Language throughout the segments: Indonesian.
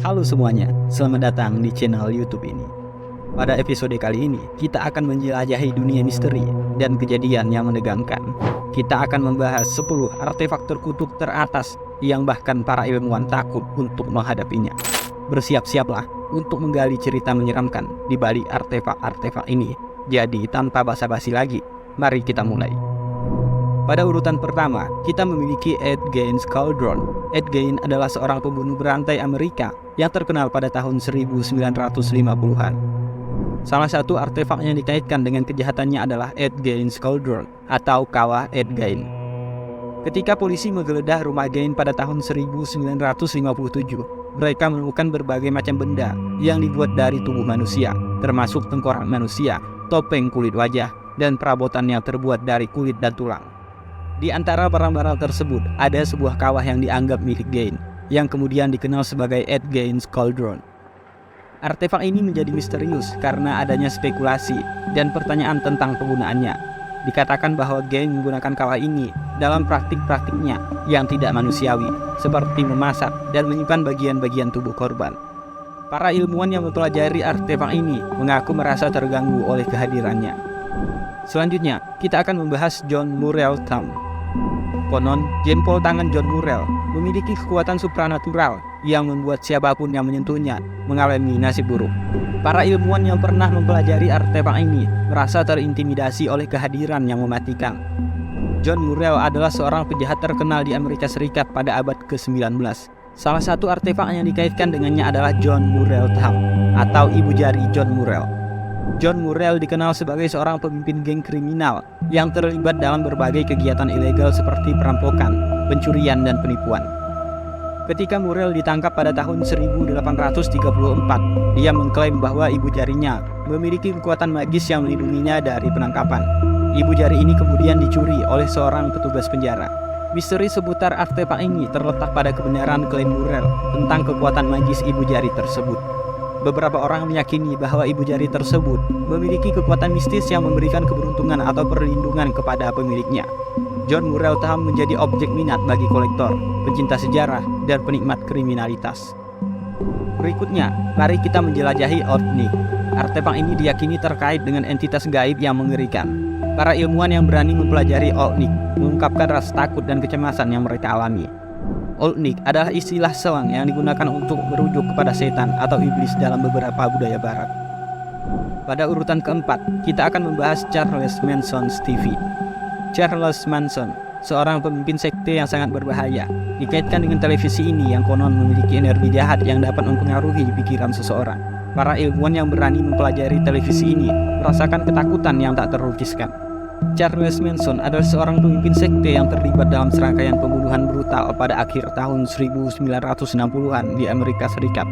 Halo semuanya, selamat datang di channel YouTube ini. Pada episode kali ini, kita akan menjelajahi dunia misteri dan kejadian yang menegangkan. Kita akan membahas 10 artefak terkutuk teratas yang bahkan para ilmuwan takut untuk menghadapinya. Bersiap-siaplah untuk menggali cerita menyeramkan di balik artefak-artefak ini. Jadi tanpa basa-basi lagi, mari kita mulai. Pada urutan pertama, kita memiliki Ed Gein's Cauldron. Ed Gein adalah seorang pembunuh berantai Amerika yang terkenal pada tahun 1950-an. Salah satu artefak yang dikaitkan dengan kejahatannya adalah Ed Gein's Cauldron atau kawah Ed Gein. Ketika polisi menggeledah rumah Gein pada tahun 1957, mereka menemukan berbagai macam benda yang dibuat dari tubuh manusia, termasuk tengkorak manusia, topeng kulit wajah, dan perabotan yang terbuat dari kulit dan tulang. Di antara barang-barang tersebut, ada sebuah kawah yang dianggap milik Gein, yang kemudian dikenal sebagai Ed Gein's Cauldron. Artefak ini menjadi misterius karena adanya spekulasi dan pertanyaan tentang penggunaannya. Dikatakan bahwa Gein menggunakan kawah ini dalam praktik-praktiknya yang tidak manusiawi, seperti memasak dan menyimpan bagian-bagian tubuh korban. Para ilmuwan yang mempelajari artefak ini mengaku merasa terganggu oleh kehadirannya. Selanjutnya, kita akan membahas John Murrell Thumb. Konon, jempol tangan John Murrell memiliki kekuatan supranatural yang membuat siapapun yang menyentuhnya mengalami nasib buruk. Para ilmuwan yang pernah mempelajari artefak ini merasa terintimidasi oleh kehadiran yang mematikan. John Murrell adalah seorang penjahat terkenal di Amerika Serikat pada abad ke-19. Salah satu artefak yang dikaitkan dengannya adalah John Murrell Thumb atau ibu jari John Murrell. John Murrell dikenal sebagai seorang pemimpin geng kriminal yang terlibat dalam berbagai kegiatan ilegal seperti perampokan, pencurian, dan penipuan. Ketika Murrell ditangkap pada tahun 1834, dia mengklaim bahwa ibu jarinya memiliki kekuatan magis yang melindunginya dari penangkapan. Ibu jari ini kemudian dicuri oleh seorang petugas penjara. Misteri seputar artefak ini terletak pada kebenaran klaim Murrell tentang kekuatan magis ibu jari tersebut. Beberapa orang meyakini bahwa ibu jari tersebut memiliki kekuatan mistis yang memberikan keberuntungan atau perlindungan kepada pemiliknya. John Murrell Thumb menjadi objek minat bagi kolektor, pencinta sejarah, dan penikmat kriminalitas. Berikutnya, mari kita menjelajahi Old Nick. Artefak ini diyakini terkait dengan entitas gaib yang mengerikan. Para ilmuwan yang berani mempelajari Old Nick mengungkapkan rasa takut dan kecemasan yang mereka alami. Old Nick adalah istilah selang yang digunakan untuk merujuk kepada setan atau iblis dalam beberapa budaya barat. Pada urutan keempat, kita akan membahas Charles Manson's TV. Charles Manson, seorang pemimpin sekte yang sangat berbahaya, dikaitkan dengan televisi ini yang konon memiliki energi jahat yang dapat mempengaruhi pikiran seseorang. Para ilmuwan yang berani mempelajari televisi ini merasakan ketakutan yang tak terlukiskan. Charles Manson adalah seorang pemimpin sekte yang terlibat dalam serangkaian pembunuhan brutal pada akhir tahun 1960-an di Amerika Serikat.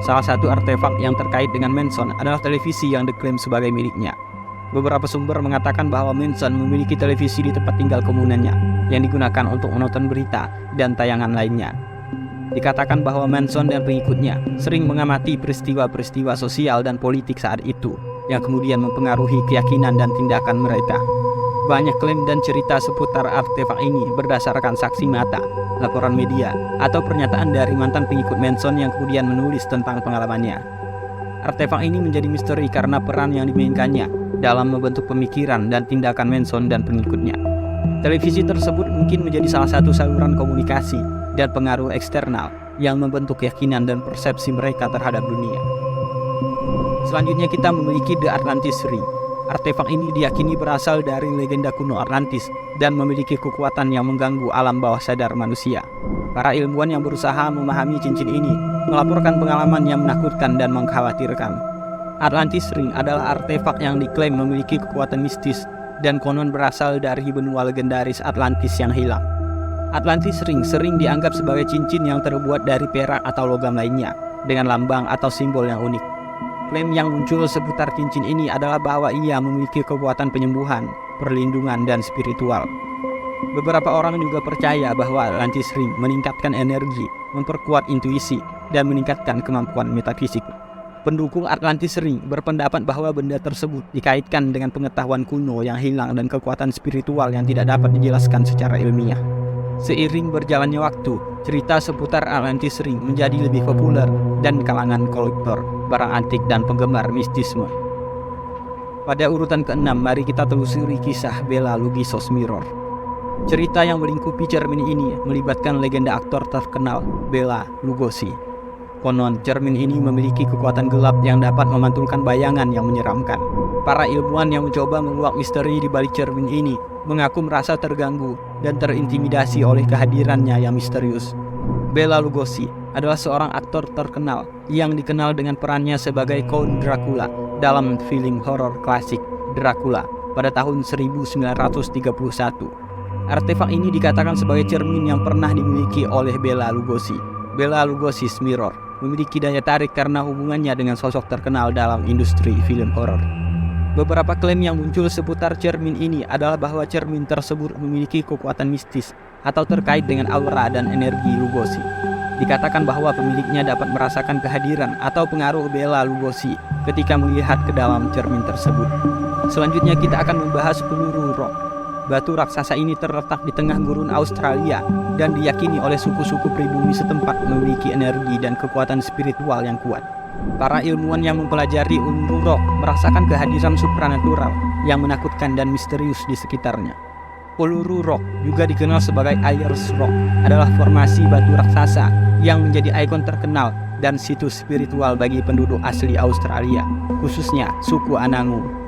Salah satu artefak yang terkait dengan Manson adalah televisi yang diklaim sebagai miliknya. Beberapa sumber mengatakan bahwa Manson memiliki televisi di tempat tinggal komunannya yang digunakan untuk menonton berita dan tayangan lainnya. Dikatakan bahwa Manson dan pengikutnya sering mengamati peristiwa-peristiwa sosial dan politik saat itu yang kemudian mempengaruhi keyakinan dan tindakan mereka. Banyak klaim dan cerita seputar artefak ini berdasarkan saksi mata, laporan media, atau pernyataan dari mantan pengikut Manson yang kemudian menulis tentang pengalamannya. Artefak ini menjadi misteri karena peran yang dimainkannya dalam membentuk pemikiran dan tindakan Manson dan pengikutnya. Televisi tersebut mungkin menjadi salah satu saluran komunikasi dan pengaruh eksternal yang membentuk keyakinan dan persepsi mereka terhadap dunia. Selanjutnya kita memiliki The Atlantis Ring. Artefak ini diyakini berasal dari legenda kuno Atlantis dan memiliki kekuatan yang mengganggu alam bawah sadar manusia. Para ilmuwan yang berusaha memahami cincin ini melaporkan pengalaman yang menakutkan dan mengkhawatirkan. Atlantis Ring adalah artefak yang diklaim memiliki kekuatan mistis dan konon berasal dari benua legendaris Atlantis yang hilang. Atlantis Ring sering dianggap sebagai cincin yang terbuat dari perak atau logam lainnya dengan lambang atau simbol yang unik. Klaim yang muncul seputar cincin ini adalah bahwa ia memiliki kekuatan penyembuhan, perlindungan, dan spiritual. Beberapa orang juga percaya bahwa Atlantis Ring meningkatkan energi, memperkuat intuisi, dan meningkatkan kemampuan metafisik. Pendukung Atlantis Ring berpendapat bahwa benda tersebut dikaitkan dengan pengetahuan kuno yang hilang dan kekuatan spiritual yang tidak dapat dijelaskan secara ilmiah. Seiring berjalannya waktu, cerita seputar Atlantis Ring menjadi lebih populer dan kalangan kolektor, barang antik, dan penggemar mistisme. Pada urutan ke-6, mari kita telusuri kisah Bela Lugosi's Mirror. Cerita yang melingkupi cermin ini melibatkan legenda aktor terkenal Bela Lugosi. Konon, cermin ini memiliki kekuatan gelap yang dapat memantulkan bayangan yang menyeramkan. Para ilmuwan yang mencoba menguak misteri di balik cermin ini mengaku merasa terganggu dan terintimidasi oleh kehadirannya yang misterius. Bela Lugosi adalah seorang aktor terkenal yang dikenal dengan perannya sebagai Count Dracula dalam film horor klasik Dracula pada tahun 1931. Artefak ini dikatakan sebagai cermin yang pernah dimiliki oleh Bela Lugosi. Bela Lugosi's Mirror memiliki daya tarik karena hubungannya dengan sosok terkenal dalam industri film horor. Beberapa klaim yang muncul seputar cermin ini adalah bahwa cermin tersebut memiliki kekuatan mistis atau terkait dengan aura dan energi Lugosi. Dikatakan bahwa pemiliknya dapat merasakan kehadiran atau pengaruh Bela Lugosi ketika melihat ke dalam cermin tersebut. Selanjutnya kita akan membahas Uluru Rock. Batu raksasa ini terletak di tengah gurun Australia dan diyakini oleh suku-suku pribumi setempat memiliki energi dan kekuatan spiritual yang kuat. Para ilmuwan yang mempelajari Uluru Rock merasakan kehadiran supranatural yang menakutkan dan misterius di sekitarnya. Uluru Rock, juga dikenal sebagai Ayers Rock, adalah formasi batu raksasa yang menjadi ikon terkenal dan situs spiritual bagi penduduk asli Australia, khususnya suku Anangu.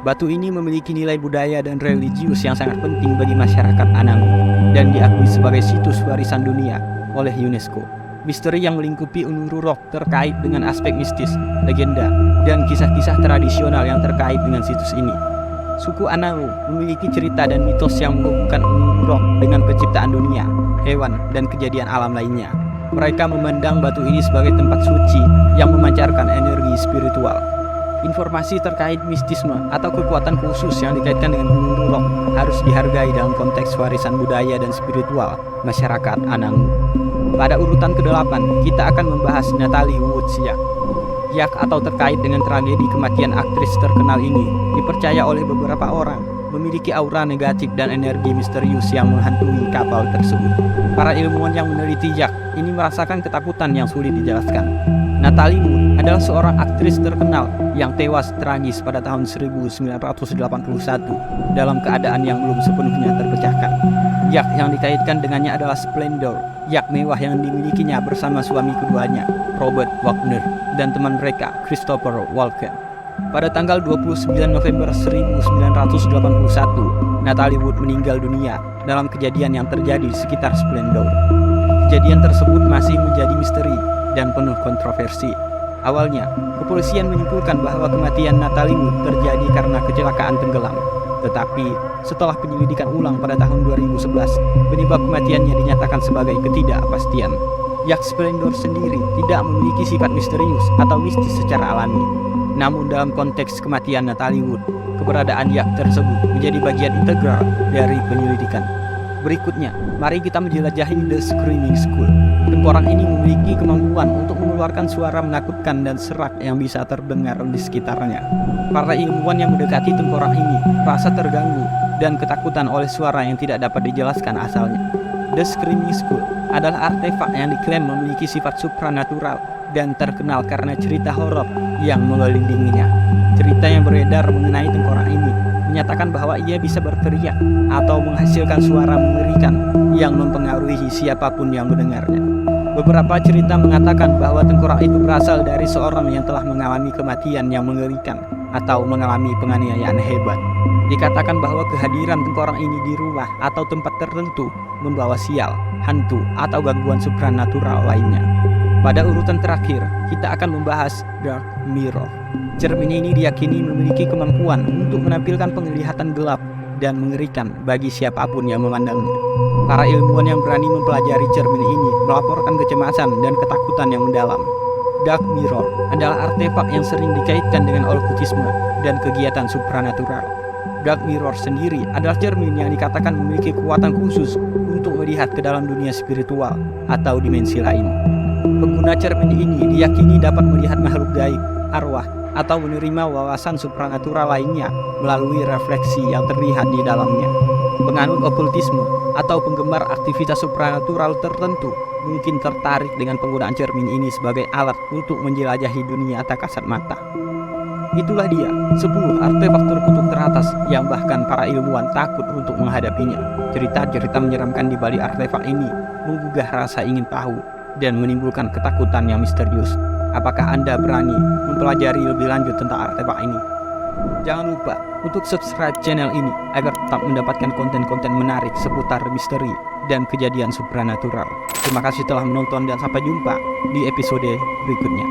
Batu ini memiliki nilai budaya dan religius yang sangat penting bagi masyarakat Anangu dan diakui sebagai situs warisan dunia oleh UNESCO. Misteri yang melingkupi Uluru Rock terkait dengan aspek mistis, legenda, dan kisah-kisah tradisional yang terkait dengan situs ini. Suku Anangu memiliki cerita dan mitos yang menghubungkan Uluru Rock dengan penciptaan dunia, hewan, dan kejadian alam lainnya. Mereka memandang batu ini sebagai tempat suci yang memancarkan energi spiritual. Informasi terkait mistisme atau kekuatan khusus yang dikaitkan dengan Uluru Rock harus dihargai dalam konteks warisan budaya dan spiritual masyarakat Anangu. Pada urutan ke-8, kita akan membahas Natalie Wood's Yak. Yak atau terkait dengan tragedi kematian aktris terkenal ini dipercaya oleh beberapa orang memiliki aura negatif dan energi misterius yang menghantui kapal tersebut. Para ilmuwan yang meneliti Yak ini merasakan ketakutan yang sulit dijelaskan. Natalie Wood adalah seorang aktris terkenal yang tewas tragis pada tahun 1981 dalam keadaan yang belum sepenuhnya terpecahkan. Yak yang dikaitkan dengannya adalah Splendor, yak mewah yang dimilikinya bersama suami keduanya, Robert Wagner, dan teman mereka, Christopher Walken. Pada tanggal 29 November 1981, Natalie Wood meninggal dunia dalam kejadian yang terjadi di sekitar Splendor. Kejadian tersebut masih menjadi misteri dan penuh kontroversi. Awalnya, kepolisian menyimpulkan bahwa kematian Natalie Wood terjadi karena kecelakaan tenggelam. Tetapi, setelah penyelidikan ulang pada tahun 2011, penyebab kematiannya dinyatakan sebagai ketidakpastian. Yak Splendor sendiri tidak memiliki sifat misterius atau mistis secara alami. Namun dalam konteks kematian Natalie Wood, keberadaan yak tersebut menjadi bagian integral dari penyelidikan. Berikutnya, mari kita menjelajahi The Screaming Skull. Tengkorak ini memiliki kemampuan untuk mengeluarkan suara menakutkan dan serak yang bisa terdengar di sekitarnya. Para ilmuwan yang mendekati tengkorak ini merasa terganggu dan ketakutan oleh suara yang tidak dapat dijelaskan asalnya. The Screaming Skull adalah artefak yang diklaim memiliki sifat supranatural dan terkenal karena cerita horor yang mengelilinginya. Cerita yang beredar mengenai tengkorak ini menyatakan bahwa ia bisa berteriak atau menghasilkan suara mengerikan yang mempengaruhi siapapun yang mendengarnya. Beberapa cerita mengatakan bahwa tengkorak itu berasal dari seorang yang telah mengalami kematian yang mengerikan atau mengalami penganiayaan hebat. Dikatakan bahwa kehadiran tengkorak ini di rumah atau tempat tertentu membawa sial, hantu, atau gangguan supranatural lainnya. Pada urutan terakhir, kita akan membahas Dark Mirror. Cermin ini diyakini memiliki kemampuan untuk menampilkan penglihatan gelap dan mengerikan bagi siapapun yang memandangnya. Para ilmuwan yang berani mempelajari cermin ini melaporkan kecemasan dan ketakutan yang mendalam. Dark Mirror adalah artefak yang sering dikaitkan dengan okkultisme dan kegiatan supranatural. Dark Mirror sendiri adalah cermin yang dikatakan memiliki kekuatan khusus untuk melihat ke dalam dunia spiritual atau dimensi lain. Pengguna cermin ini diyakini dapat melihat makhluk gaib, arwah, atau menerima wawasan supranatural lainnya melalui refleksi yang terlihat di dalamnya. Penganut okultisme atau penggemar aktivitas supranatural tertentu mungkin tertarik dengan penggunaan cermin ini sebagai alat untuk menjelajahi dunia tak kasat mata. Itulah dia 10 artefak terkutuk teratas yang bahkan para ilmuwan takut untuk menghadapinya. Cerita-cerita menyeramkan di balik artefak ini menggugah rasa ingin tahu dan menimbulkan ketakutan yang misterius. Apakah Anda berani mempelajari lebih lanjut tentang artefak ini? Jangan lupa untuk subscribe channel ini agar tetap mendapatkan konten-konten menarik seputar misteri dan kejadian supranatural. Terima kasih telah menonton dan sampai jumpa di episode berikutnya.